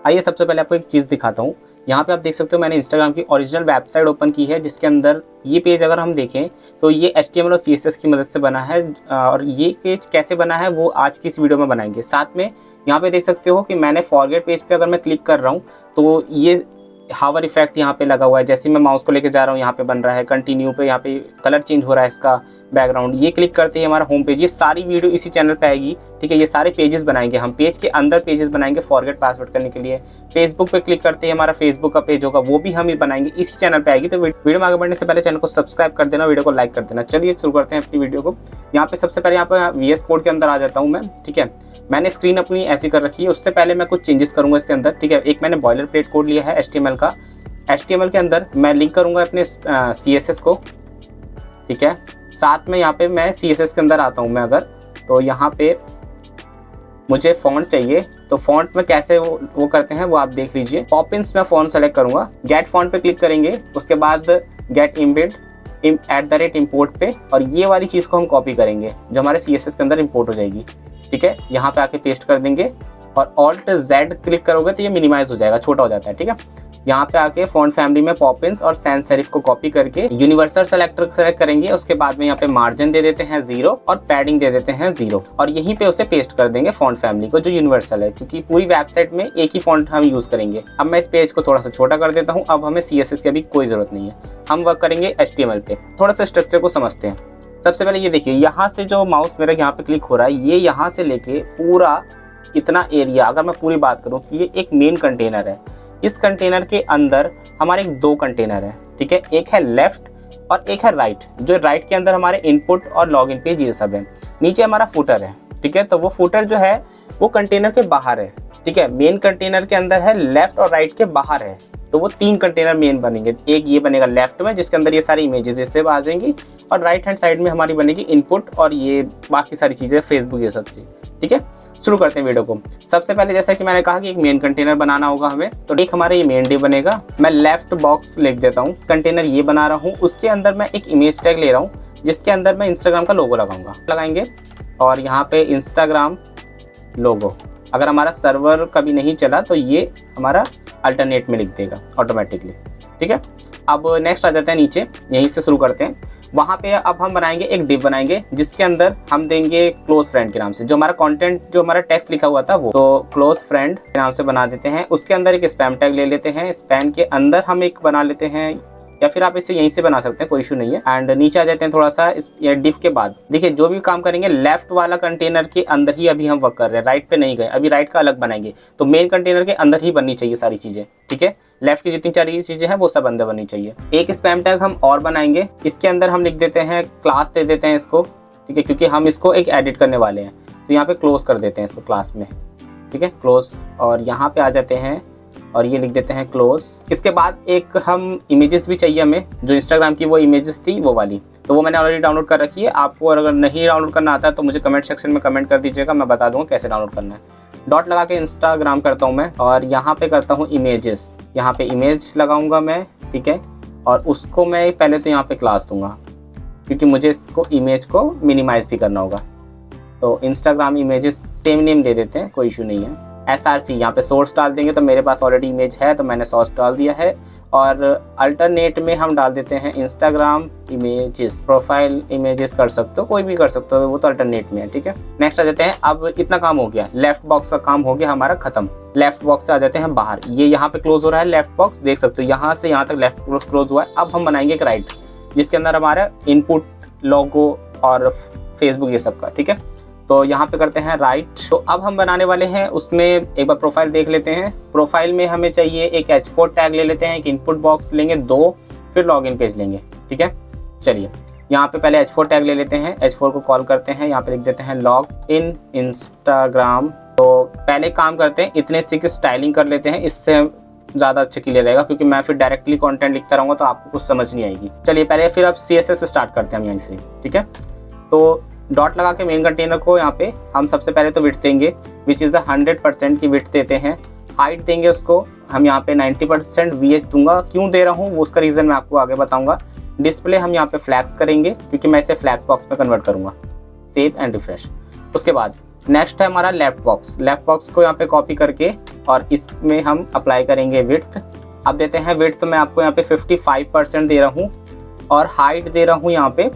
आइए सबसे पहले आपको एक चीज़ दिखाता हूँ। यहाँ पे आप देख सकते हो मैंने इंस्टाग्राम की ओरिजिनल वेबसाइट ओपन की है, जिसके अंदर ये पेज अगर हम देखें तो ये HTML और CSS की मदद से बना है। और ये पेज कैसे बना है वो आज की इस वीडियो में बनाएंगे। साथ में यहाँ पे देख सकते हो कि मैंने फॉरगेट पेज पे अगर मैं क्लिक कर रहा हूँ तो ये हावर इफेक्ट यहाँ पे लगा हुआ है। जैसे मैं माउस को लेके जा रहा हूँ यहाँ पे बन रहा है, कंटिन्यू पे यहाँ पे कलर चेंज हो रहा है इसका बैकग्राउंड। ये क्लिक करते ही हमारा होम पेज, ये सारी वीडियो इसी चैनल पे आएगी। ठीक है, ये सारे पेजेस बनाएंगे हम, पेज के अंदर पेजेस बनाएंगे फॉरगेट पासवर्ड करने के लिए। फेसबुक पे क्लिक करते ही हमारा फेसबुक का पेज होगा, वो भी हम ही बनाएंगे, इसी चैनल पे आएगी। तो वीडियो में आगे बढ़ने से पहले चैनल को सब्सक्राइब कर देना, वीडियो को लाइक कर देना। चलिए शुरू करते हैं अपनी वीडियो को। यहाँ पे सबसे पहले यहाँ पे VS कोड के अंदर आ जाता हूँ मैं। ठीक है, मैंने स्क्रीन अपनी ऐसी कर रखी है। उससे पहले मैं कुछ चेंजेस करूंगा इसके अंदर। ठीक है, एक मैंने बॉयलर प्लेट कोड लिया है HTML का। HTML के अंदर मैं लिंक करूंगा अपने CSS को। ठीक है, साथ में यहाँ पे मैं CSS के अंदर आता हूँ मैं अगर, तो यहाँ पे मुझे फॉन्ट चाहिए। तो फॉन्ट में कैसे वो करते हैं वो आप देख लीजिए। पॉपिंस में फॉन्ट सेलेक्ट करूंगा, गेट फॉन्ट पे क्लिक करेंगे, उसके बाद गेट इम्बेड @import पे, और ये वाली चीज़ को हम कॉपी करेंगे जो हमारे CSS के अंदर इम्पोर्ट हो जाएगी। ठीक है, यहाँ पे आके पेस्ट कर देंगे और Alt+Z क्लिक करोगे तो ये मिनिमाइज हो जाएगा, छोटा हो जाता है। ठीक है, यहाँ पे आके फॉन्ट फैमिली में पॉपिंस और सैंस सेरिफ को कॉपी करके यूनिवर्सल सेलेक्टर सेलेक्ट करेंगे। उसके बाद में यहाँ पे मार्जिन दे देते हैं 0 और पैडिंग दे देते हैं 0, और यहीं पे उसे पेस्ट कर देंगे फॉन्ट फैमिली को जो यूनिवर्सल है, क्योंकि पूरी वेबसाइट में एक ही फॉन्ट हम यूज करेंगे। अब मैं इस पेज को थोड़ा सा छोटा कर देता हूँ। अब हमें CSS की अभी कोई जरूरत नहीं है, हम वर्क करेंगे HTML पे। थोड़ा सा स्ट्रक्चर को समझते हैं। सबसे पहले ये देखिए, यहाँ से जो माउस मेरा यहाँ पे क्लिक हो रहा है, ये यहाँ से लेके पूरा इतना एरिया, अगर मैं पूरी बात करूँ कि ये एक मेन कंटेनर है। इस कंटेनर के अंदर हमारे 2 कंटेनर है। ठीक है, एक है लेफ्ट और एक है राइट। जो राइट के अंदर हमारे इनपुट और लॉगिन पेज ये सब है। नीचे हमारा फुटर है। ठीक है, तो वो फुटर जो है वो कंटेनर के बाहर है। ठीक है, मेन कंटेनर के अंदर है, लेफ्ट और राइट के बाहर है। तो वो 3 कंटेनर मेन बनेंगे। एक ये बनेगा लेफ्ट में, जिसके अंदर ये सारी इमेजेस इससे आ जाएंगी, और राइट हैंड साइड में हमारी बनेगी इनपुट और ये बाकी सारी चीज़ें, फेसबुक, ये सब चीज़। ठीक है, शुरू करते हैं वीडियो को। सबसे पहले जैसा कि मैंने कहा कि एक मेन कंटेनर बनाना होगा हमें, तो एक हमारा ये मेन डे बनेगा। मैं लेफ्ट बॉक्स लिख देता हूँ, कंटेनर ये बना रहा हूँ। उसके अंदर मैं एक इमेज टैग ले रहा हूँ, जिसके अंदर मैं इंस्टाग्राम का लोगो लगाएंगे, और यहाँ पे इंस्टाग्राम लोगो। अगर हमारा सर्वर कभी नहीं चला तो ये हमारा अल्टरनेट में लिख देगा ऑटोमेटिकली। ठीक है, अब नेक्स्ट आ जाते हैं नीचे, यहीं से शुरू करते हैं। वहाँ पे अब हम बनाएंगे एक डिव बनाएंगे, जिसके अंदर हम देंगे क्लोज फ्रेंड के नाम से। जो हमारा कंटेंट, जो हमारा टेक्स्ट लिखा हुआ था वो, तो क्लोज फ्रेंड के नाम से बना देते हैं। उसके अंदर एक स्पैम टैग ले लेते हैं। स्पैम के अंदर हम एक बना लेते हैं, या फिर आप इसे यहीं से बना सकते हैं, कोई इशू नहीं है। एंड नीचे आ जाते हैं थोड़ा सा। इस डिव के बाद देखिए, जो भी काम करेंगे लेफ्ट वाला कंटेनर के अंदर ही अभी हम वर्क कर रहे हैं, राइट पे नहीं गए। अभी राइट का अलग बनाएंगे, तो मेन कंटेनर के अंदर ही बननी चाहिए सारी चीजें। ठीक है, लेफ्ट की जितनी सारी चीजें हैं वो सब अंदर बननी चाहिए। एक स्पैम टैग हम और बनाएंगे, इसके अंदर हम लिख देते हैं क्लास, दे देते हैं इसको। ठीक है, क्योंकि हम इसको एक एडिट करने वाले हैं, तो यहाँ पे क्लोज कर देते हैं इसको क्लास में। ठीक है, क्लोज, और यहाँ पे आ जाते हैं और ये लिख देते हैं क्लोज। इसके बाद एक हम इमेजेस भी चाहिए हमें, जो इंस्टाग्राम की वो इमेजेस थी वो वाली, तो वो मैंने ऑलरेडी डाउनलोड कर रखी है। आपको अगर नहीं डाउनलोड करना आता है तो मुझे कमेंट सेक्शन में कमेंट कर दीजिएगा, मैं बता दूंगा कैसे डाउनलोड करना है। डॉट लगा के इंस्टाग्राम करता हूँ मैं, और यहाँ पे करता हूँ इमेजेस। यहाँ पे इमेज लगाऊंगा मैं। ठीक है, और उसको मैं पहले तो यहाँ पे क्लास दूंगा, क्योंकि मुझे इसको इमेज को मिनिमाइज भी करना होगा। तो इंस्टाग्राम इमेजेस सेम नेम दे देते हैं, कोई इशू नहीं है। SRC यहाँ पे सोर्स डाल देंगे, तो मेरे पास ऑलरेडी इमेज है तो मैंने सोर्स डाल दिया है। और अल्टरनेट में हम डाल देते हैं इंस्टाग्राम इमेजेस। प्रोफाइल इमेजेस कर सकते हो, कोई भी कर सकते हो, वो तो अल्टरनेट में है। ठीक है, नेक्स्ट आ जाते हैं। अब इतना काम हो गया, लेफ्ट बॉक्स का काम हो गया हमारा खत्म। लेफ्ट बॉक्स से आ जाते हैं बाहर। ये यहाँ पे क्लोज हो रहा है लेफ्ट बॉक्स, देख सकते हो, यहाँ से यहाँ तक लेफ्ट बॉक्स क्लोज हुआ है। अब हम बनाएंगे एक राइट, जिसके अंदर हमारा इनपुट, लोगो और फेसबुक ये सब का। ठीक है, तो यहाँ पे करते हैं राइट। तो अब हम बनाने वाले हैं, उसमें एक बार प्रोफाइल देख लेते हैं। प्रोफाइल में हमें चाहिए एक H4 टैग ले लेते हैं, एक इनपुट बॉक्स लेंगे 2, फिर लॉगिन पेज लेंगे। ठीक है, चलिए यहाँ पे पहले H4 टैग ले लेते हैं। H4 को कॉल करते हैं, यहाँ पे लिख देते हैं लॉग इन इंस्टाग्राम। तो पहले काम करते हैं, इतने से की स्टाइलिंग कर लेते हैं, इससे ज़्यादा अच्छा क्लियर रहेगा, क्योंकि मैं फिर डायरेक्टली कंटेंट लिखता रहूँगा तो आपको कुछ समझ नहीं आएगी। चलिए पहले फिर अब CSS स्टार्ट करते हैं हम यहीं से। ठीक है, तो डॉट लगा के मेन कंटेनर को यहाँ पे हम सबसे पहले तो विड्थ देंगे, विच इज़ 100% की विड्थ देते हैं। हाइट देंगे उसको हम यहाँ पे 90% VH दूंगा। क्यों दे रहा हूँ वो उसका रीज़न मैं आपको आगे बताऊंगा। डिस्प्ले हम यहाँ पे फ्लैक्स करेंगे, क्योंकि मैं इसे फ्लैक्स बॉक्स में कन्वर्ट करूँगा। Save and refresh. उसके बाद नेक्स्ट है हमारा लेफ्ट बॉक्स। लेफ्ट बॉक्स को यहाँ पे कॉपी करके और इसमें हम अप्लाई करेंगे विड्थ। अब देते हैं विड्थ, मैं आपको यहाँ पे 55% दे रहा हूँ और हाइट दे रहा हूँ यहाँ पे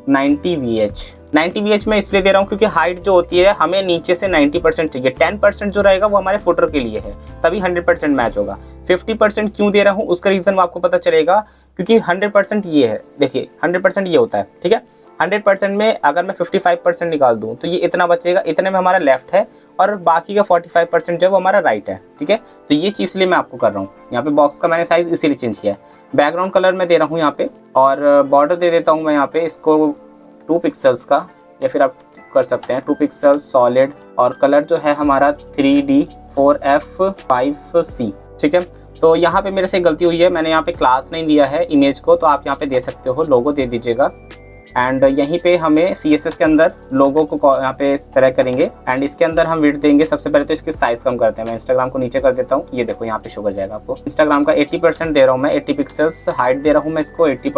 90 VH। 90 VH मैं इसलिए दे रहा हूँ क्योंकि हाइट जो होती है हमें नीचे से 90% चाहिए। 10% जो रहेगा वो हमारे फुटर के लिए है, तभी 100% मैच होगा। 50% क्यों दे रहा हूँ उसका रीज़न आपको पता चलेगा, क्योंकि 100% ये है, देखिए 100% ये होता है, ठीक है। 100% में अगर मैं 55% निकाल दूँ तो ये इतना बचेगा, इतने में हमारा लेफ्ट है और बाकी का 45% जो है वो हमारा राइट है, ठीक है। तो ये चीज़ लिए मैं आपको कर रहा हूँ। यहाँ पे बॉक्स का मैंने साइज़ इसीलिए चेंज किया है। बैकग्राउंड कलर मैं दे रहा हूँ यहाँ पे, और बॉर्डर दे देता हूँ मैं यहाँ पे इसको 2 पिक्सल्स का, या फिर आप कर सकते हैं 2 पिक्सल्स सॉलिड, और कलर जो है हमारा 3D4F5C, ठीक है। तो यहाँ पे मेरे से गलती हुई है, मैंने यहाँ पे क्लास नहीं दिया है इमेज को, तो आप यहाँ पे दे सकते हो, लोगो दे दीजिएगा। एंड यहीं पे हमें CSS के अंदर लोगो को यहाँ पे सेलेक्ट करेंगे एंड इसके अंदर हम विड्थ देंगे। सबसे पहले तो इसकी साइज कम करते हैं, मैं इंस्टाग्राम को नीचे कर देता हूँ, ये देखो यहाँ पे शो कर जाएगा आपको। इंस्टाग्राम का 80% दे रहा हूँ मैं, 80 पिक्सल्स। हाइट दे रहा हूँ मैं इसको 80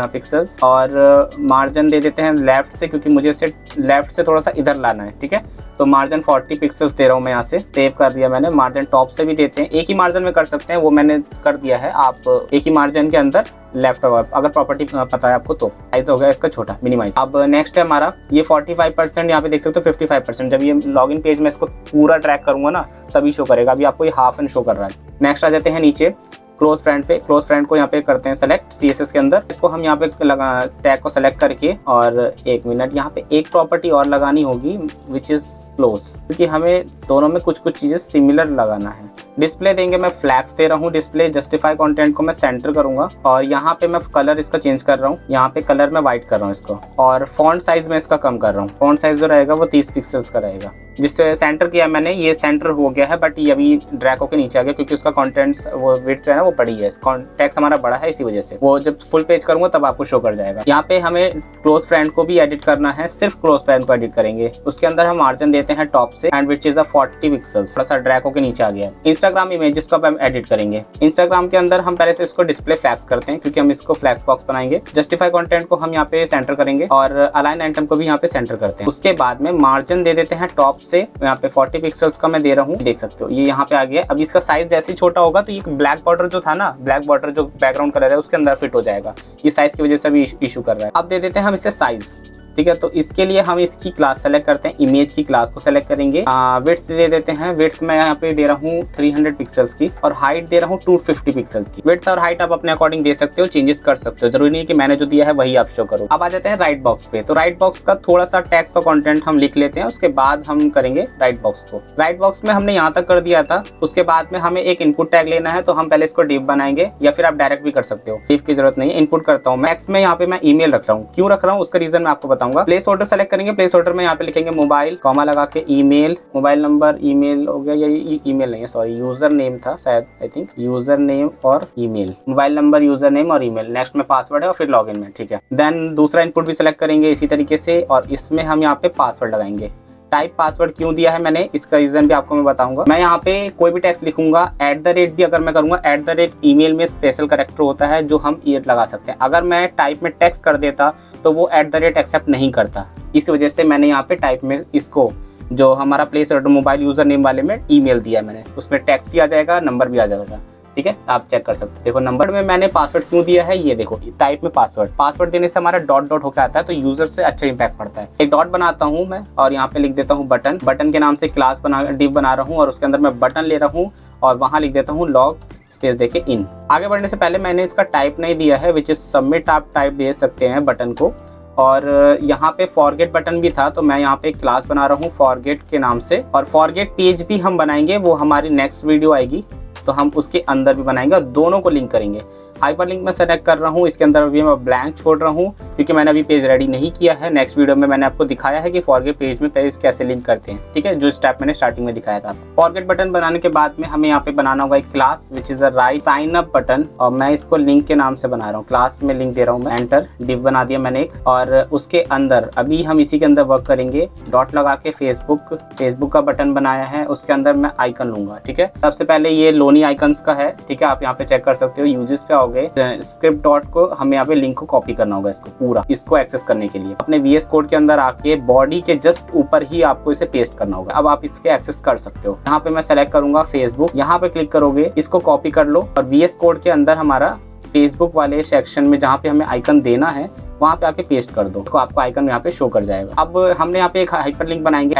पिक्सल्स, और मार्जिन दे देते हैं लेफ्ट से, क्योंकि मुझे इसे लेफ्ट से थोड़ा सा इधर लाना है, ठीक है। तो मार्जिन 40 पिक्सल्स दे रहा हूँ मैं, यहाँ से सेव कर दिया मैंने। मार्जिन टॉप से भी देते हैं, एक ही मार्जिन में कर सकते हैं, वो मैंने कर दिया है। आप एक ही मार्जिन के अंदर लेफ्ट और अगर प्रॉपर्टी पता है आपको तो। साइज हो गया इसका छोटा, मिनिमाइज। अब नेक्स्ट है हमारा ये 45%, यहाँ पे देख सकते हो 55%। जब ये लॉगिन पेज में इसको पूरा ट्रैक करूंगा ना तभी शो करेगा, अभी आपको ये हाफ एंड शो कर रहा है। नेक्स्ट आ जाते हैं नीचे क्लोज फ्रेंड पे। क्लोज फ्रेंड को यहाँ पे करते हैं सेलेक्ट CSS के अंदर। इसको हम यहाँ पे टैग को सेलेक्ट करके, और 1 मिनट यहाँ पे एक प्रॉपर्टी और लगानी होगी विच इज क्लोज, क्योंकि हमें दोनों में कुछ चीजें सिमिलर लगाना है। डिस्प्ले देंगे, मैं फ्लैग्स दे रहा हूँ डिस्प्ले। जस्टिफाई कंटेंट को मैं सेंटर करूंगा, और यहाँ पे मैं कलर इसका चेंज कर रहा हूँ, यहाँ पे कलर मैं व्हाइट कर रहा हूँ इसको, और फॉन्ट साइज में इसका कम कर रहा हूँ। फॉन्ट साइज जो रहेगा वो 30 पिक्सल्स का रहेगा। जिससे सेंटर किया मैंने, ये सेंटर हो गया है, बट ये अभी ड्रैग होकर नीचे आ गया क्योंकि उसका कंटेंट्स वो विड्थ जो है ना वो बड़ी है, टेक्स्ट हमारा बड़ा है, इसी वजह से। वो जब फुल पेज करूंगा तब आपको शो कर जाएगा। यहाँ पे हमें क्लोज फ्रेंड को भी एडिट करना है, सिर्फ क्लोज फ्रेंड को एडिट करेंगे। उसके अंदर हम मार्जिन देते हैं टॉप से, एंड विच इज 40 पिक्सल्स। थोड़ा सा ड्रैग होकर नीचे आ गया है। इंस्टाग्राम इमेजेस को हम एडिट करेंगे। इंस्टाग्राम के अंदर हम पहले से इसको डिस्प्ले फ्लैग्स करते हैं, क्योंकि हम इसको फ्लैग्स बॉक्स बनाएंगे। जस्टिफाई कंटेंट को हम यहाँ पे सेंटर करेंगे, और अलाइन आइटम को भी यहाँ पे सेंटर करते हैं। उसके बाद में मार्जिन दे देते हैं टॉप से, यहाँ पे 40 पिक्सल्स का मैं दे रहा हूँ, देख सकते हो ये यहाँ पे आ गया। अब इसका साइज जैसे ही छोटा होगा तो ये ब्लैक बॉर्डर जो था ना, ब्लैक बॉर्डर जो बैकग्राउंड कलर है उसके अंदर फिट हो जाएगा। ये साइज की वजह से भी इशू कर रहा है। अब दे देते हैं हम इसे साइज, ठीक है। तो इसके लिए हम इसकी क्लास सेलेक्ट करते हैं, इमेज की क्लास को सेलेक्ट करेंगे। विड्थ दे देते हैं, विड्थ मैं यहाँ पे दे रहा हूँ 300 पिक्सल्स की, और हाइट दे रहा हूँ 250 पिक्सल्स की। विड्थ और हाइट आप अपने अकॉर्डिंग दे सकते हो, चेंजेस कर सकते हो, जरूरी नहीं कि मैंने जो दिया है वही आप शो करो। अब आ जाते हैं राइट बॉक्स पे। तो राइट बॉक्स का थोड़ा सा टेक्स्ट और कंटेंट हम लिख लेते हैं, उसके बाद हम करेंगे राइट बॉक्स को। राइट बॉक्स में हमने यहाँ तक कर दिया था, उसके बाद में हमें एक इनपुट टैग लेना है, तो हम पहले इसको डिव बनाएंगे, या फिर आप डायरेक्ट भी कर सकते हो, डिव की जरूरत नहीं है। इनपुट करता हूँ मैक्स में, यहाँ पे मैं ईमेल रख रहा हूँ। क्यों रख रहा हूँ उसका रीजन मैं आपको बताऊंगा। प्लेस होल्डर सेलेक्ट करेंगे, प्लेस होल्डर में यहाँ पे लिखेंगे मोबाइल, कॉमा लगा के ईमेल, मोबाइल नंबर, ईमेल हो गया, या ईमेल नहीं है सॉरी, यूजर नेम था शायद, आई थिंक यूजर नेम और email, mobile number, user name और ईमेल। नेक्स्ट में पासवर्ड है और फिर लॉगिन में, ठीक है। देन दूसरा इनपुट भी सेलेक्ट करेंगे इसी तरीके से, और इसमें हम यहाँ पे पासवर्ड लगाएंगे। टाइप पासवर्ड क्यों दिया है मैंने, इसका रीजन भी आपको मैं बताऊंगा। मैं यहाँ पे कोई भी टेक्स्ट लिखूंगा, @ भी अगर मैं करूंगा, @ ईमेल में स्पेशल कैरेक्टर होता है जो हम ये लगा सकते हैं। अगर मैं टाइप में टेक्स्ट कर देता तो वो @ एक्सेप्ट नहीं करता, इस वजह से मैंने यहाँ पे टाइप में इसको जो हमारा place holder mobile user name वाले में ईमेल दिया मैंने, उसमें टेक्स्ट भी आ जाएगा, नंबर भी आ जाएगा, ठीक है। आप चेक कर सकते हैं। देखो नंबर में मैंने पासवर्ड क्यों दिया है, ये देखो टाइप में पासवर्ड देने से हमारा डॉट होकर आता है, तो यूजर से अच्छा इंपैक्ट पड़ता है। एक डॉट बनाता हूँ मैं, और यहाँ पे लिख देता हूँ बटन के नाम से क्लास डिव बना रहा हूँ, और उसके अंदर मैं बटन ले रहा हूँ, और वहाँ लिख देता हूँ लॉग स्पेस देके इन। आगे बढ़ने से पहले मैंने इसका टाइप नहीं दिया है, विच इज सबमिट। आप टाइप दे सकते हैं बटन को, और यहाँ पे फॉरगेट बटन भी था, तो मैं यहाँ पे क्लास बना रहा हूँ फॉरगेट के नाम से, और फॉरगेट पेज भी हम बनाएंगे, वो हमारी नेक्स्ट वीडियो आएगी तो हम उसके अंदर भी बनाएंगे, और दोनों को लिंक करेंगे। हाइपरलिंक में सेलेक्ट कर रहा हूँ, इसके अंदर अभी मैं ब्लैंक छोड़ रहा हूँ क्योंकि मैंने अभी पेज रेडी नहीं किया है। नेक्स्ट वीडियो में मैंने आपको दिखाया है कि फॉरगेट पेज में पेज कैसे लिंक करते हैं, ठीक है, जो स्टेप मैंने स्टार्टिंग में दिखाया था। फॉरगेट बटन बनाने के बाद में हमें यहाँ पे बनाना होगा एक class which is a right sign up button, और मैं इसको लिंक के नाम से बना रहा हूँ। क्लास में लिंक दे रहा हूँ मैं, एंटर, डिव बना दिया मैंने एक, और उसके अंदर अभी हम इसी के अंदर वर्क करेंगे। डॉट लगा के फेसबुक का बटन बनाया है, उसके अंदर मैं आइकन लूंगा, ठीक है। सबसे पहले ये लोनी आइकन्स का है, ठीक है, आप यहाँ पे चेक कर सकते हो, यूजेस पे जाओगे स्क्रिप्ट डॉट को, हमें यहाँ पे लिंक को कॉपी करना होगा इसको पूरा, इसको एक्सेस करने के लिए अपने VS कोड के अंदर आके बॉडी के जस्ट ऊपर ही आपको इसे पेस्ट करना होगा। अब आप इसके एक्सेस कर सकते हो। यहाँ पे मैं सेलेक्ट करूंगा फेसबुक, यहाँ पे क्लिक करोगे, इसको कॉपी कर लो और VS कोड के अंदर हमारा फेसबुक वाले सेक्शन में जहाँ पे हमें आइकन देना है वहाँ पे आके पेस्ट कर दो, तो आपको आइकन यहाँ पे शो कर जाएगा। अब हमने यहाँ पे एक हाइपरलिंक बनाएंगे,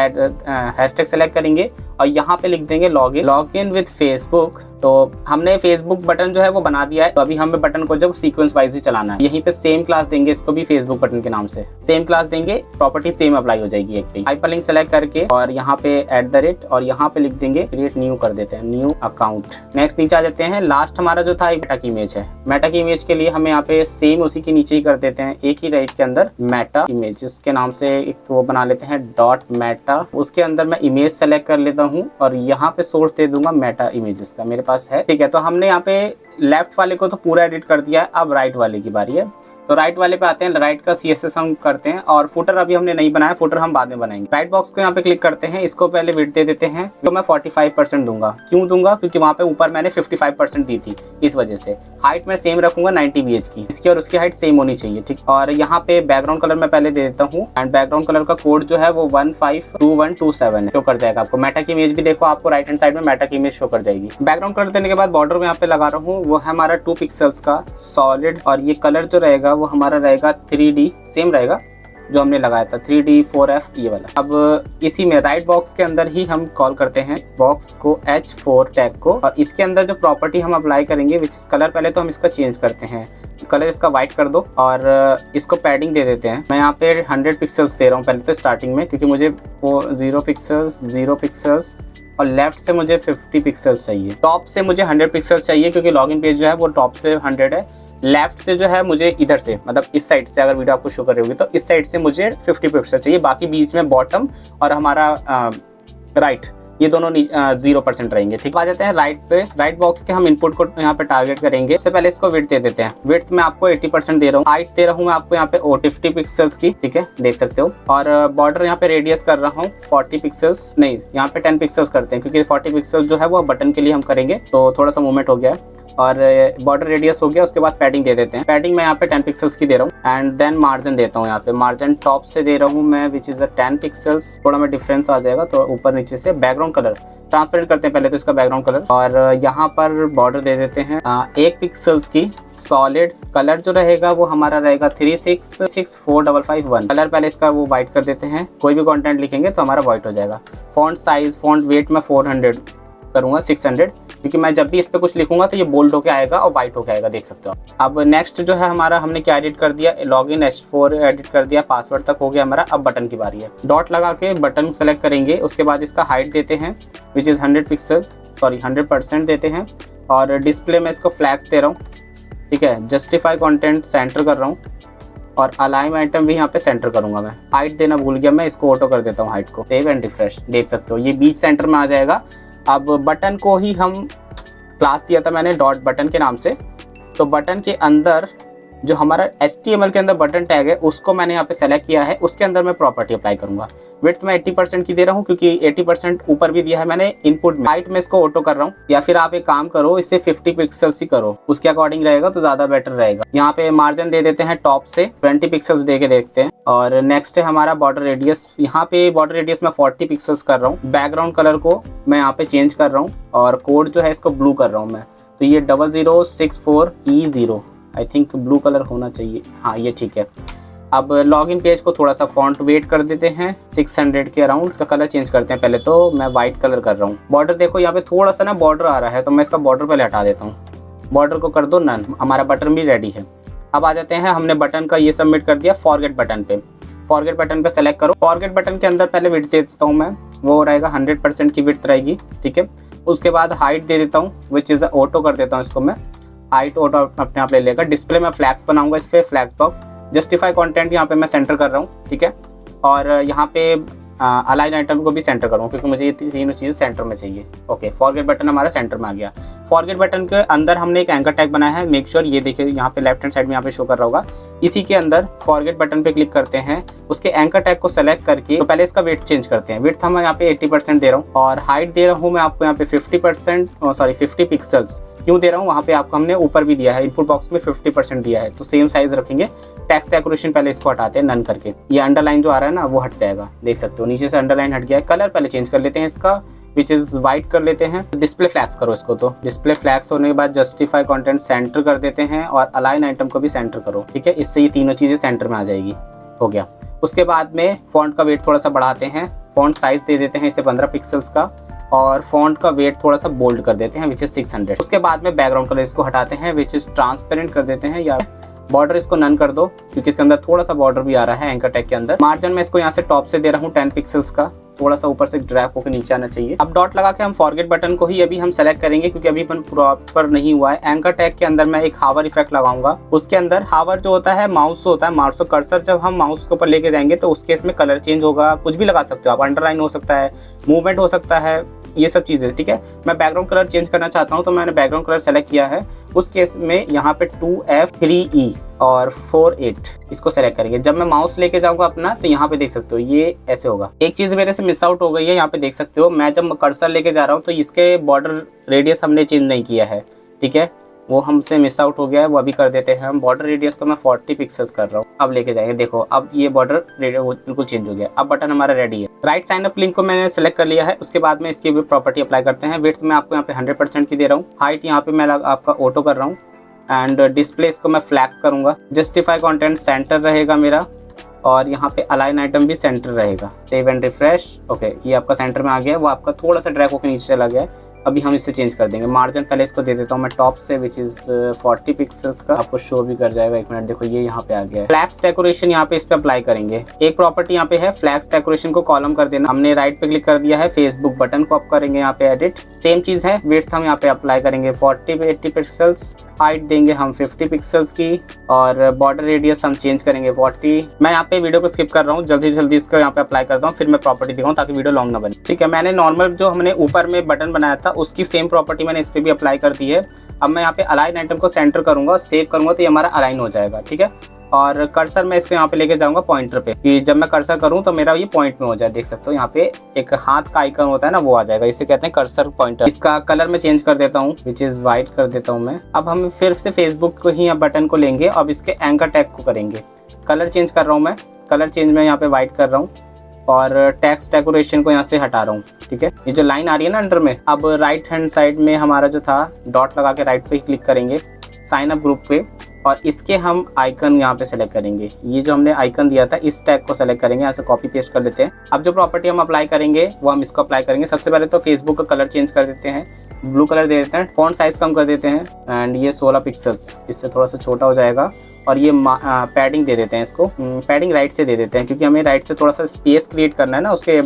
हैशटैग सेलेक्ट करेंगे और यहाँ पे लिख देंगे लॉगिन विद फेसबुक। तो हमने फेसबुक बटन जो है वो बना दिया है, तो अभी हमें बटन को जब सीक्वेंस वाइज ही चलाना है। यहीं पे सेम क्लास देंगे, इसको भी फेसबुक बटन के नाम से सेम क्लास देंगे, प्रॉपर्टी सेम अप्लाई हो जाएगी एक पे। हाइपरलिंक सेलेक्ट करके और यहाँ पे @ और यहाँ पे लिख देंगे क्रिएट न्यू, कर देते हैं न्यू अकाउंट। नेक्स्ट नीचे आ जाते हैं। लास्ट हमारा जो था मेटा की इमेज है। मेटा की इमेज के लिए हमें यहाँ पे सेम उसी के नीचे ही कर देते हैं, एक ही राइट के अंदर मेटा इमेज के नाम से एक वो बना लेते हैं .meta। उसके अंदर मैं इमेज सेलेक्ट कर लेता हूँ और यहाँ पे सोर्स दे दूंगा मेटा इमेजेस का, मेरे पास है। ठीक है, तो हमने यहाँ पे लेफ्ट वाले को तो पूरा एडिट कर दिया है, अब राइट वाले की बारी है। तो राइट वाले पे आते हैं, राइट का CSS हम करते हैं और फुटर अभी हमने नहीं बनाया, फुटर हम बाद में बनाएंगे। राइट बॉक्स को यहाँ पे क्लिक करते हैं, इसको पहले विड्थ दे देते हैं, तो मैं 45% दूंगा। क्यों दूंगा? क्योंकि वहाँ पे ऊपर मैंने 55% दी थी, इस वजह से। हाइट मैं सेम रखूंगा 90 VH की, इसकी और उसकी हाइट सेम होनी चाहिए। ठीक, और यहाँ पे बैकग्राउंड कलर मैं पहले दे देता हूँ एंड बैकग्राउंड कलर का कोड जो है वो 152127 शो कर जाएगा आपको। मेटा की इमेज भी देखो, आपको राइट हैंड साइड में मेटा की इमेज शो कर जाएगी। बैकग्राउंड कलर देने के बाद बॉर्डर में यहाँ पे लगा रहा हूँ, वो है हमारा 2 पिक्सल्स का सॉलिड, और ये कलर जो रहेगा वो हमारा रहेगा 3D, सेम रहेगा जो हमने लगाया था 3D4F ये वाला। अब इसी में राइट बॉक्स के अंदर ही हम कॉल करते हैं बॉक्स को H4 टैग को, और इसके अंदर जो प्रॉपर्टी हम अप्लाई करेंगे विच इज कलर, पहले तो हम इसका चेंज करते हैं, कलर इसका वाइट कर दो और इसको पैडिंग दे देते हैं। मैं यहाँ पे 100 पिक्सल्स दे रहा हूँ पहले तो स्टार्टिंग में, क्योंकि मुझे वो 0 पिक्सल्स और लेफ्ट से मुझे 50 पिक्सल्स चाहिए। टॉप से मुझे 100 पिक्सल्स चाहिए, क्योंकि लॉगिन पेज जो है वो टॉप से 100 है। लेफ्ट से जो है मुझे इधर से, मतलब इस साइड से, अगर वीडियो आपको शो कर रही होगी तो इस साइड से मुझे 50 पिक्सल चाहिए। बाकी बीच में बॉटम और हमारा राइट, ये दोनों 0% रहेंगे। ठीक, आ जाते हैं राइट पे। राइट बॉक्स के हम इनपुट को यहाँ पे टारगेट करेंगे। सबसे पहले इसको विड्थ दे देते हैं। विड्थ में आपको 80% दे रहा हूँ। हाइट दे रहा हूँ मैं आपको यहाँ पे 50 पिक्सल्स की, ठीक है, देख सकते हो। और बॉर्डर यहाँ पे रेडियस कर रहा हूँ 40 पिक्सल्स, नहीं यहाँ पे 10 पिक्सल्स करते हैं, क्योंकि 40 पिक्सल्स जो है वो बटन के लिए हम करेंगे, तो थोड़ा सा मूवमेंट हो गया है। और बॉर्डर रेडियस हो गया, उसके बाद पैडिंग दे देते हैं। पैडिंग मैं यहाँ पे 10 पिक्सल्स की दे रहा हूँ एंड देन मार्जिन देता हूँ। यहाँ पे मार्जिन टॉप से दे रहा हूँ मैं विच इज 10 पिक्सल्स, थोड़ा में डिफरेंस आ जाएगा तो ऊपर नीचे से। बैकग्राउंड कलर ट्रांसपेरेंट करते हैं पहले तो इसका बैकग्राउंड कलर, और यहाँ पर बॉर्डर दे देते हैं 1 पिक्सल्स की सॉलिड। कलर जो रहेगा वो हमारा रहेगा 366551। कलर पहले इसका वो वाइट कर देते हैं, कोई भी कंटेंट लिखेंगे तो हमारा वाइट हो जाएगा। फॉन्ट साइज, फॉन्ट वेट मैं 400 करूंगा, 600, क्योंकि मैं जब भी इस पे कुछ लिखूंगा तो ये बोल्ड होके आएगा और वाइट होके आएगा, देख सकते हो। अब नेक्स्ट जो है हमारा, हमने क्या एडिट कर दिया, लॉगिन H4 एडिट कर दिया, पासवर्ड तक हो गया हमारा। अब बटन की बारी है। डॉट लगा के बटन सेलेक्ट करेंगे, उसके बाद इसका हाइट देते हैं विच इज़ 100% देते हैं, और डिस्प्ले में इसको फ्लैग्स दे रहा हूँ, ठीक है। जस्टिफाई कंटेंट सेंटर कर रहा हूँ और अलाइन आइटम भी यहाँ पे सेंटर करूंगा मैं। हाइट देना भूल गया मैं, इसको ऑटो कर देता हूँ हाइट को। सेव एंड रिफ्रेश, देख सकते हो ये बीच सेंटर में आ जाएगा। अब बटन को ही हम क्लास दिया था मैंने डॉट बटन के नाम से, तो बटन के अंदर जो हमारा HTML के अंदर बटन टैग है उसको मैंने यहाँ पे सेलेक्ट किया है, उसके अंदर मैं प्रॉपर्टी अप्लाई करूंगा। विड्थ में 80% की दे रहा हूँ, क्योंकि 80% ऊपर भी दिया है मैंने इनपुट में। हाइट में इसको ऑटो कर रहा हूँ, या फिर आप एक काम करो इसे 50 पिक्सल्स ही करो, उसके अकॉर्डिंग रहेगा तो ज्यादा बेटर रहेगा। यहाँ पे मार्जिन दे देते हैं टॉप से 20 पिक्सल्स दे के देखते हैं। और नेक्स्ट है हमारा बॉर्डर रेडियस। यहाँ पे बॉर्डर रेडियस मैं 40 पिक्सल्स कर रहा हूँ। बैकग्राउंड कलर को मैं यहाँ पे चेंज कर रहा हूँ और कोड जो है इसको ब्लू कर रहा हूँ मैं, तो ये 0064E0 I think blue colour होना चाहिए, हाँ ये ठीक है। अब लॉगिन पेज को थोड़ा सा फॉन्ट वेट कर देते हैं 600 के अराउंड। इसका कलर चेंज करते हैं, पहले तो मैं वाइट कलर कर रहा हूँ। बॉर्डर देखो यहाँ पे थोड़ा सा ना बॉर्डर आ रहा है, तो मैं इसका बॉर्डर पहले हटा देता हूँ। बॉर्डर को कर दो नन, हमारा बटन भी रेडी है। अब आ जाते हैं, हमने बटन का ये सबमिट कर दिया। फॉरगेट बटन पे, फॉरगेट बटन पे सेलेक्ट करो। फॉरगेट बटन के अंदर पहले विड्थ दे देता हूँ मैं, वो रहेगा 100% की विड्थ रहेगी, ठीक है। उसके बाद हाइट दे देता हूँ विच इज ऑटो कर देता हूँ इसको मैं, हाइट ऑटो अपने आप ले लेगा। डिस्प्ले में फ्लैग्स बनाऊंगा इस पे, फ्लैग्स बॉक्स। जस्टिफाई कंटेंट यहाँ पे मैं सेंटर कर रहा हूँ, ठीक है। और यहाँ पे अलाइन आइटम को भी सेंटर करूँ, क्योंकि मुझे ये तीनों चीज़ सेंटर में चाहिए। ओके, फॉरगेट बटन हमारा सेंटर में आ गया। फॉरगेट बटन के अंदर हमने एक एंकर टैग बनाया है, मेक श्योर, ये देखिए यहाँ पे लेफ्ट हैंड साइड में यहाँ पे शो कर रहा होगा। इसी के अंदर फॉरगेट बटन पे क्लिक करते हैं, उसके एंकर टैग को सेलेक्ट करके तो पहले इसका वेट चेंज करते हैं। वेट हम यहाँ पे 80% दे रहा हूँ और हाइट दे रहा हूँ मैं आपको यहाँ पे 50 पिक्सल्स। क्यों दे रहा हूँ, वहाँ पे आपको हमने ऊपर भी दिया है, इनपुट बॉक्स में 50% दिया है, तो सेम साइज रखेंगे। टेक्स्ट डेकोरेशन पहले इसको हटाते हैं नन करके, ये अंडरलाइन जो आ रहा है ना वो हट जाएगा, देख सकते हो नीचे से अंडरलाइन हट गया है। कलर पहले चेंज कर लेते हैं इसका, विच इज वाइट कर लेते हैं। डिस्प्ले फ्लैग्स करो इसको, तो डिस्प्ले फ्लैग्स होने के बाद जस्टिफाई कंटेंट सेंटर कर देते हैं और अलाइन आइटम को भी सेंटर करो, ठीक है, इससे ये तीनों चीजें सेंटर में आ जाएगी, हो गया। उसके बाद में फॉन्ट का वेट थोड़ा सा बढ़ाते हैं, फॉन्ट साइज दे देते हैं इसे 15 पिक्सल्स का और फॉन्ट का वेट थोड़ा सा बोल्ड कर देते हैं विच इज 600। उसके बाद में बैकग्राउंड कलर इसको हटाते हैं विच इज ट्रांसपेरेंट कर देते हैं, या बॉर्डर इसको नन कर दो क्योंकि इसके अंदर थोड़ा सा बॉर्डर भी आ रहा है एंकर टैग के अंदर। मार्जिन में इसको यहाँ से टॉप से दे रहा हूँ 10 पिक्सल्स का, थोड़ा सा ऊपर से ड्रैग होकर नीचे आना चाहिए। अब डॉट लगा के हम फॉरगेट बटन को ही अभी हम सेलेक्ट करेंगे क्योंकि अभी प्रॉपर नहीं हुआ है। एंकर टैग के अंदर मैं एक हावर इफेक्ट लगाऊंगा, उसके अंदर हावर जो होता है माउस होता है, माउस कर्सर जब हम माउस के ऊपर लेके जाएंगे तो उस केस में कलर चेंज होगा, कुछ भी लगा सकते हो आप, अंडरलाइन हो सकता है, मूवमेंट हो सकता है, ये सब चीज़ें, ठीक है। मैं बैकग्राउंड कलर चेंज करना चाहता हूँ तो मैंने बैकग्राउंड कलर सेलेक्ट किया है, उस केस में यहाँ पे 2F3E और 48 इसको सेलेक्ट करेंगे। जब मैं माउस लेके जाऊंगा अपना तो यहाँ पे देख सकते हो ये ऐसे होगा। एक चीज़ मेरे से मिस आउट हो गई है, यहाँ पे देख सकते हो मैं जब कर्सर लेके जा रहा हूँ तो इसके बॉर्डर रेडियस हमने चेंज नहीं किया है, ठीक है, वो हमसे मिस आउट हो गया है, वो अभी कर देते हैं हम। बॉर्डर रेडियस को मैं 40 पिक्सल्स कर रहा हूँ, अब लेके जाएंगे, देखो अब ये बॉर्डर रेडियस बिल्कुल चेंज हो गया। अब बटन हमारा रेडी है। राइट साइन अप लिंक को मैंने सेलेक्ट कर लिया है, उसके बाद में इसकी भी प्रॉपर्टी अप्लाई करते हैं। विड्थ मैं आपको यहाँ पे 100% की दे रहा हूँ, हाइट यहाँ पे मैं आपका ऑटो कर रहा हूँ एंड डिस्प्ले इसको मैं फ्लैक्स करूँगा। जस्टिफाई कंटेंट सेंटर रहेगा मेरा और यहाँ पे अलाइन आइटम भी सेंटर रहेगा। सेव एंड रिफ्रेश, ओके, ये आपका सेंटर में आ गया है, वो आपका थोड़ा सा ड्रैग होकर नीचे चला गया है। अभी हम इससे चेंज कर देंगे। मार्जिन पहले इसको दे देता हूँ मैं टॉप से विच इज 40 पिक्सल्स का, आपको शो भी कर जाएगा, एक मिनट देखो ये यहाँ पे आ गया है। फ्लैक्स डेकोरेशन यहाँ पे इस पे अप्लाई करेंगे। एक प्रॉपर्टी यहाँ पे है फ्लैक्स डेकोरेशन को कॉलम कर देना, हमने राइट पे क्लिक कर दिया है, फेसबुक बटन को अप करेंगे यहाँ पे एडिट, सेम चीज है। विड्थ हम यहाँ पे अप्लाई करेंगे 40-80 पिक्सल्स, हाइट देंगे हम 50 पिक्सल्स की और बॉर्डर रेडियस हम चेंज करेंगे 40। मैं यहाँ पे वीडियो को स्किप कर रहा हूँ, जल्दी जल्दी इसको यहाँ पे अप्लाई करता हूँ, फिर मैं प्रॉपर्टी दिखाऊँ ताकि वीडियो लॉन्ग ना बने, ठीक है। मैंने नॉर्मल जो हमने ऊपर में बटन बनाया था उसकी सेम प्रॉपर्टी मैंने इस पे भी अप्लाई कर दी है। अब मैं यहाँ पे अलाइन आइटम को सेंटर करूंगा, सेव करूंगा तो ये हमारा अलाइन हो जाएगा, ठीक है। और कर्सर मैं इसको यहाँ पे लेके जाऊंगा पॉइंटर पे, कि जब मैं कर्सर करूँ तो मेरा ये पॉइंट में हो जाए, देख सकते हो यहाँ पे एक हाथ का आइकन होता है ना वो आ जाएगा, इसे कहते हैं कर्सर पॉइंटर। इसका कलर मैं चेंज कर देता हूँ विच इज व्हाइट कर देता हूँ मैं। अब हम फिर से फेसबुक को ही बटन को लेंगे, अब इसके एंकर टैग को करेंगे। कलर चेंज कर रहा हूँ मैं, कलर चेंज में यहाँ पे व्हाइट कर रहा हूँ और टेक्स्ट डेकोरेशन को यहाँ से हटा रहा हूँ, ठीक है। ये जो लाइन आ रही है ना अंडर में, अब राइट हैंड साइड में हमारा जो था डॉट लगा के राइट पे ही क्लिक करेंगे साइन अप ग्रुप पे और इसके हम आइकन यहाँ पे सेलेक्ट करेंगे। ये जो हमने आइकन दिया था इस टैग को सेलेक्ट करेंगे, यहाँ से कॉपी पेस्ट कर देते हैं। अब जो प्रॉपर्टी हम अप्लाई करेंगे वो हम इसको अप्लाई करेंगे। सबसे पहले तो फेसबुक का कलर चेंज कर देते हैं, ब्लू कलर दे देते हैं, फॉन्ट साइज कम कर देते हैं एंड ये 16 पिक्सल्स, इससे थोड़ा सा छोटा हो जाएगा। और ये पैडिंग दे देते हैं, इसको पैडिंग राइट से दे देते हैं क्योंकि हमें राइट से थोड़ा सा स्पेस क्रिएट करना है ना उसके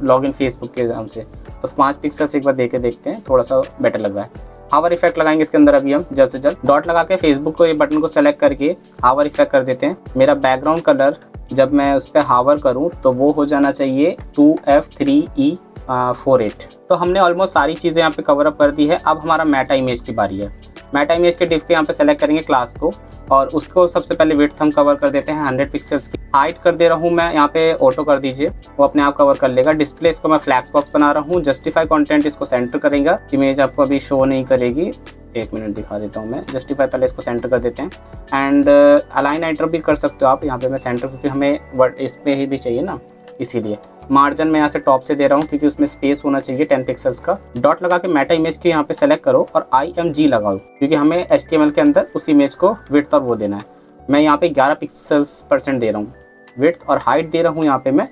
लॉगिन फेसबुक के नाम से, तो 5 पिक्सल्स एक बार देके देखते हैं, थोड़ा सा बेटर लग रहा है। हावर इफेक्ट लगाएंगे इसके अंदर अभी हम जल्द से जल्द। डॉट लगा के फेसबुक को ये बटन को सेलेक्ट करके हावर इफेक्ट कर देते हैं। मेरा बैकग्राउंड कलर जब मैं उस पर हावर करूँ तो वो हो जाना चाहिए 2F3E48। तो हमने ऑलमोस्ट सारी चीज़ें यहाँ पे कवर अप कर दी है। अब हमारा मेटा इमेज की बारी है। मेटा इमेज के डिफ के यहाँ पे सेलेक्ट करेंगे क्लास को और उसको सबसे पहले विड्थ हम कवर कर देते हैं 100 पिक्सल्स की। हाइट कर दे रहा हूँ मैं, यहाँ पे ऑटो कर दीजिए, वो अपने आप कवर कर लेगा। डिस्प्ले इसको मैं फ्लैक्स बॉक्स बना रहा हूँ। जस्टिफाई कंटेंट इसको सेंटर करेगा, इमेज आपको अभी शो नहीं करेगी, एक मिनट दिखा देता हूँ मैं। जस्टिफाई पहले इसको सेंटर कर देते हैं एंड अलाइन आइटम भी कर सकते हो आप यहाँ पे। मैं सेंटर क्योंकि हमें इस पे ही भी चाहिए ना, इसीलिए। मार्जिन मैं यहाँ से टॉप से दे रहा हूँ क्योंकि उसमें स्पेस होना चाहिए 10 पिक्सल्स का। डॉट लगा के मेटा इमेज के यहाँ पे सेलेक्ट करो और IMG लगाओ क्योंकि हमें HTML के अंदर उस इमेज को विड्थ और वो देना है। मैं यहाँ पे 11 पिक्सल्स % दे रहा हूँ विड्थ और हाइट दे रहा हूँ यहाँ पे मैं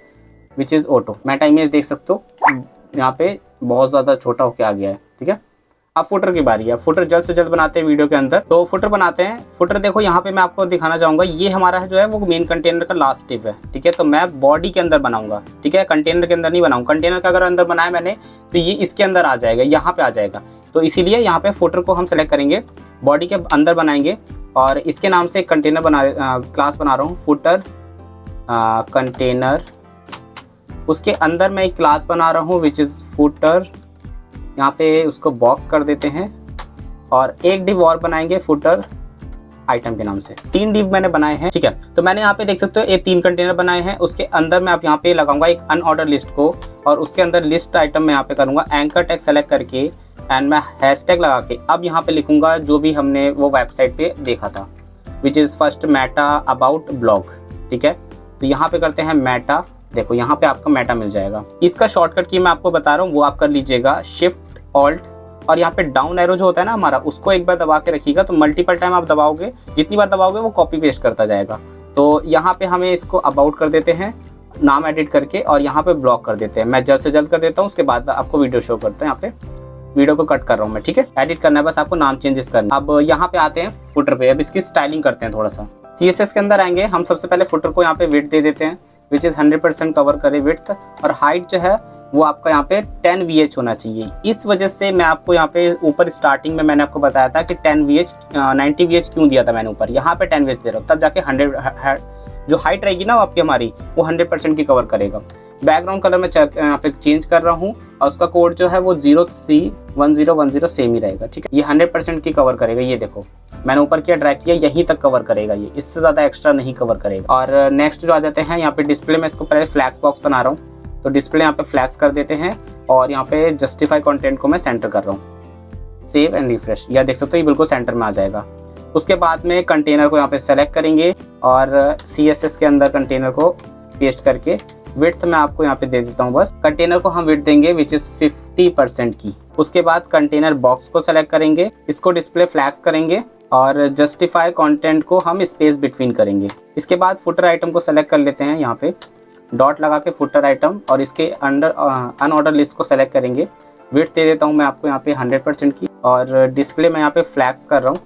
which is auto. Meta image देख सकते हो यहाँ पे बहुत ज़्यादा छोटा होके आ गया है, ठीक है। अब फुटर की बारी है। फुटर जल्द से जल्द बनाते हैं वीडियो के अंदर, तो फुटर बनाते हैं। फुटर देखो यहाँ पे मैं आपको दिखाना चाहूँगा, ये हमारा है जो है वो मेन कंटेनर का लास्ट स्टेप है, ठीक है। तो मैं बॉडी के अंदर बनाऊंगा, ठीक है, कंटेनर के अंदर नहीं बनाऊँ। कंटेनर का अगर अंदर बनाया मैंने तो ये इसके अंदर आ जाएगा, यहाँ पे आ जाएगा। तो इसीलिए यहाँ पे फुटर को हम सेलेक्ट करेंगे, बॉडी के अंदर बनाएंगे और इसके नाम से एक कंटेनर क्लास बना रहा हूँ, फुटर कंटेनर। उसके अंदर मैं एक क्लास बना रहा हूँ विच इज़ फुटर। यहाँ पे उसको बॉक्स कर देते हैं और एक डिव और बनाएंगे फुटर आइटम के नाम से। 3 डिव मैंने बनाए हैं, ठीक है। तो मैंने यहाँ पे देख सकते हो ये 3 कंटेनर बनाए हैं। उसके अंदर मैं आप यहाँ पे लगाऊंगा एक अनऑर्डर लिस्ट को, और उसके अंदर लिस्ट आइटम में यहाँ पे करूंगा एंकर टैग सेलेक्ट करके एंड मैं हैशटैग लगा के अब यहाँ पे लिखूंगा जो भी हमने वो वेबसाइट पे देखा था, which is first Meta about blog, ठीक है। तो यहाँ पे करते हैं मेटा, देखो यहाँ पे आपका मेटा मिल जाएगा। इसका शॉर्टकट की मैं आपको बता रहा हूँ, वो आप कर लीजिएगा शिफ्ट ऑल्ट, और यहाँ पे डाउन एरो जो होता है ना हमारा, उसको एक बार दबा के रखिएगा। तो मल्टीपल टाइम आप दबाओगे, जितनी बार दबाओगे वो कॉपी पेस्ट करता जाएगा। तो यहाँ पे हमें इसको अबाउट कर देते हैं, नाम एडिट करके, और यहाँ पे ब्लॉक कर देते हैं। मैं जल्द से जल्द कर देता हूँ, उसके बाद आपको वीडियो शो करते हैं। यहाँ पे वीडियो को कट कर रहा हूँ मैं, ठीक है। एडिट करना है बस आपको, नाम चेंजेस करना। अब यहाँ पे आते हैं फुटर पे, अब इसकी स्टाइलिंग करते हैं थोड़ा सा। CSS के अंदर आएंगे हम, सबसे पहले फुटर को यहाँ पे विड्थ दे देते हैं, विच इज़ 100% कवर करे विड्थ, और हाइट जो है वो आपका यहाँ पे 10 VH होना चाहिए। इस वजह से मैं आपको यहाँ पे ऊपर स्टार्टिंग में मैंने आपको बताया था कि 10 VH 90 VH क्यों दिया था मैंने ऊपर, यहाँ पे 10 VH दे रहा हूँ, तब जाके 100 जो हाइट रहेगी ना आपकी हमारी, वो 100% की कवर करेगा। बैकग्राउंड कलर मैं यहाँ पे चेंज कर रहा हूँ, और उसका कोड जो है वो 0C1010 सेम ही रहेगा, ठीक है। ये 100% की कवर करेगा। ये देखो मैंने ऊपर किया, ड्रैग किया, यहीं तक कवर करेगा ये, इससे ज़्यादा एक्स्ट्रा नहीं कवर करेगा। और नेक्स्ट जो आ जाते हैं यहाँ पे डिस्प्ले में, इसको पहले फ्लैक्स बॉक्स बना रहा हूँ, तो डिस्प्ले यहाँ पे फ्लैक्स कर देते हैं, और यहाँ पे जस्टिफाई कंटेंट को मैं सेंटर कर रहा हूँ। सेव एंड रिफ्रेश, यह देख सकते हो ये बिल्कुल सेंटर में आ जाएगा। उसके बाद में कंटेनर को यहाँ पे सेलेक्ट करेंगे, और CSS के अंदर कंटेनर को पेस्ट करके विड्थ मैं आपको यहाँ पे दे देता हूँ बस। कंटेनर को हम विड्थ देंगे विच इज़ 50% की। उसके बाद कंटेनर बॉक्स को सेलेक्ट करेंगे, इसको डिस्प्ले फ्लैक्स करेंगे, और जस्टिफाई कंटेंट को हम स्पेस बिटवीन करेंगे। इसके बाद फुटर आइटम को सेलेक्ट कर लेते हैं, यहाँ पे डॉट लगा के फुटर आइटम, और इसके अंडर अनऑर्डर लिस्ट को सेलेक्ट करेंगे। विड्थ दे देता हूँ मैं आपको यहाँ पे 100% की, और डिस्प्ले मैं यहाँ पे फ्लैक्स कर रहा हूँ।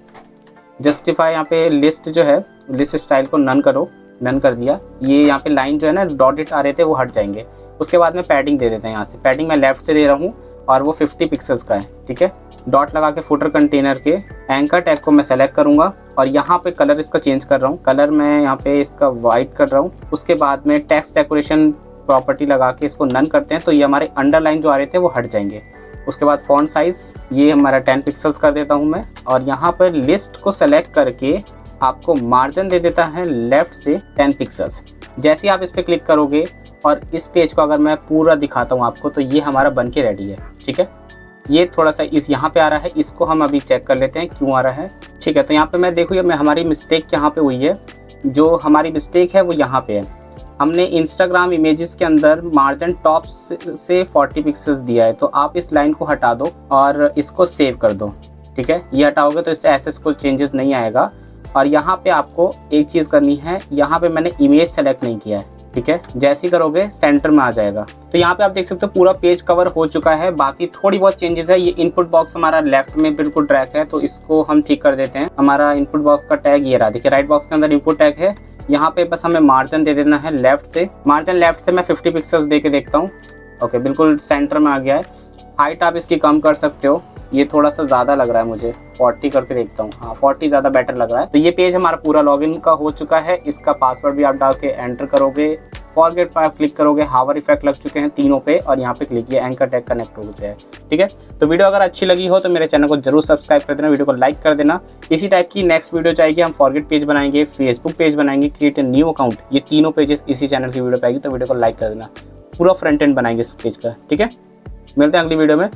जस्टिफाई यहाँ पे लिस्ट जो है, लिस्ट स्टाइल को नन करो, नन कर दिया। ये यहाँ पे लाइन जो है ना डॉटेड आ रहे थे वो हट जाएंगे। उसके बाद में पैडिंग दे देते हैं, यहाँ से पैडिंग मैं लेफ्ट से दे रहा हूँ, और वो 50 पिक्सल्स का है, ठीक है। डॉट लगा के फुटर कंटेनर के एंकर टैग को मैं सेलेक्ट करूँगा, और यहाँ पे कलर इसका चेंज कर रहा हूँ। कलर मैं यहाँ पे इसका वाइट कर रहा हूँ। उसके बाद में टेक्स्ट डेकोरेशन प्रॉपर्टी लगा के इसको नन करते हैं, तो ये हमारे अंडरलाइन जो आ रहे थे वो हट जाएंगे। उसके बाद फॉन्ट साइज़ ये हमारा 10 पिक्सल्स कर देता हूँ मैं, और यहाँ पर लिस्ट को सेलेक्ट करके आपको मार्जिन दे देता है लेफ्ट से 10 पिक्सल्स। जैसे ही आप इस पर क्लिक करोगे, और इस पेज को अगर मैं पूरा दिखाता हूँ आपको, तो ये हमारा बन के रेडी है, ठीक है। ये थोड़ा सा इस यहाँ पे आ रहा है, इसको हम अभी चेक कर लेते हैं क्यों आ रहा है, ठीक है। तो यहाँ पे मैं देखूँ मैं हमारी मिस्टेक यहाँ पे हुई है, जो हमारी मिस्टेक है वो यहाँ पे है। हमने इंस्टाग्राम इमेजेस के अंदर मार्जिन टॉप से 40 पिक्सल्स दिया है, तो आप इस लाइन को हटा दो और इसको सेव कर दो, ठीक है। ये हटाओगे तो इससे ऐसे कोई चेंजेस नहीं आएगा। और यहाँ पे आपको एक चीज़ करनी है, यहाँ पे मैंने इमेज सेलेक्ट नहीं किया है, ठीक है। जैसे ही करोगे सेंटर में आ जाएगा। तो यहाँ पे आप देख सकते हो पूरा पेज कवर हो चुका है, बाकी थोड़ी बहुत चेंजेस है। ये इनपुट बॉक्स हमारा लेफ्ट में बिल्कुल ड्रैग है, तो इसको हम ठीक कर देते हैं। हमारा इनपुट बॉक्स का टैग ये रहा, देखिए राइट बॉक्स के अंदर इनपुट टैग है। यहाँ पे बस हमें मार्जिन दे देना है लेफ्ट से। मार्जिन लेफ्ट से मैं 50 पिक्सल्स दे के देखता हूँ, ओके बिल्कुल सेंटर में आ गया है। हाइट आप इसकी कम कर सकते हो, ये थोड़ा सा ज़्यादा लग रहा है मुझे, 40 करके देखता हूँ। हाँ 40 ज़्यादा बेटर लग रहा है। तो ये पेज हमारा पूरा लॉगिन का हो चुका है। इसका पासवर्ड भी आप डाल के एंटर करोगे, फॉरगेट पर आप क्लिक करोगे, हावर इफेक्ट लग चुके हैं तीनों पे, और यहाँ पे क्लिक किया एंकर टैग कनेक्ट हो गया है, ठीक है। तो वीडियो अगर अच्छी लगी हो तो मेरे चैनल को जरूर सब्सक्राइब कर देना, वीडियो को लाइक कर देना। इसी टाइप की नेक्स्ट वीडियो चाहिए, हम फॉरगेट पेज बनाएंगे, फेसबुक पेज बनाएंगे, क्रिएट ए न्यू अकाउंट, ये तीनों पेजेस इसी चैनल की वीडियो पाएगी। तो वीडियो को लाइक कर देना, पूरा फ्रंट एंड बनाएंगे इस पेज का, ठीक है। मिलते हैं अगली वीडियो में।